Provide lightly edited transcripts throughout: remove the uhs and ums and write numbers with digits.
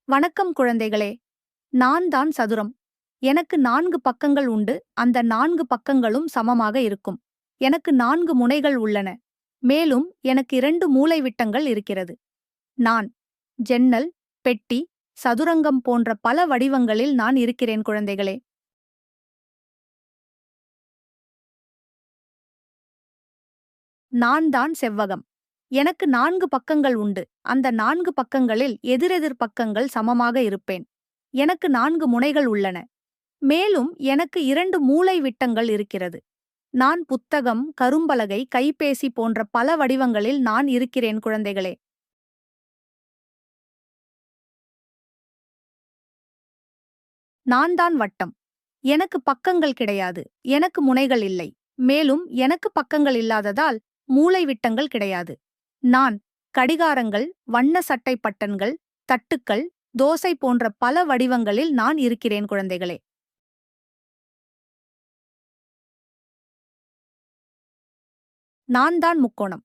வணக்கம் குழந்தைகளே. நான் தான் சதுரம். எனக்கு 4 பக்கங்கள் உண்டு. அந்த 4 பக்கங்களும் சமமாக இருக்கும். எனக்கு 4 முனைகள் உள்ளன. மேலும் எனக்கு 2 மூலைவிட்டங்கள் இருக்கிறது. நான் ஜன்னல், பெட்டி, சதுரங்கம் போன்ற பல வடிவங்களில் நான் இருக்கிறேன் குழந்தைகளே. நான் தான் செவ்வகம். எனக்கு 4 பக்கங்கள் உண்டு. அந்த 4 பக்கங்களில் எதிரெதிர் பக்கங்கள் சமமாக இருப்பேன். எனக்கு 4 முனைகள் உள்ளன. மேலும் எனக்கு 2 மூலை விட்டங்கள் இருக்கிறது. நான் புத்தகம், கரும்பலகை, கைபேசி போன்ற பல வடிவங்களில் நான் இருக்கிறேன் குழந்தைகளே. நான் தான் வட்டம். எனக்கு பக்கங்கள் கிடையாது. எனக்கு முனைகள் இல்லை. மேலும் எனக்கு பக்கங்கள் இல்லாததால் மூலை விட்டங்கள் கிடையாது. நான் கடிகாரங்கள், வண்ண சட்டை பட்டன்கள், தட்டுக்கள், தோசை போன்ற பல வடிவங்களில் நான் இருக்கிறேன் குழந்தைகளே. நான் தான் முக்கோணம்.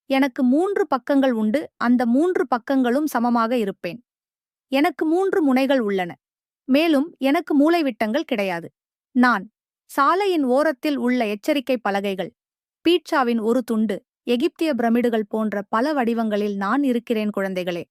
எனக்கு 3 பக்கங்கள் உண்டு. அந்த 3 பக்கங்களும் சமமாக இருப்பேன். எனக்கு 3 முனைகள் உள்ளன. மேலும் எனக்கு மூலைவிட்டங்கள் கிடையாது. நான் சாலையின் ஓரத்தில் உள்ள எச்சரிக்கை பலகைகள், பீட்சாவின் ஒரு துண்டு, எகிப்திய பிரமிடுகள் போன்ற பல வடிவங்களில் நான் இருக்கிறேன் குழந்தைகளே.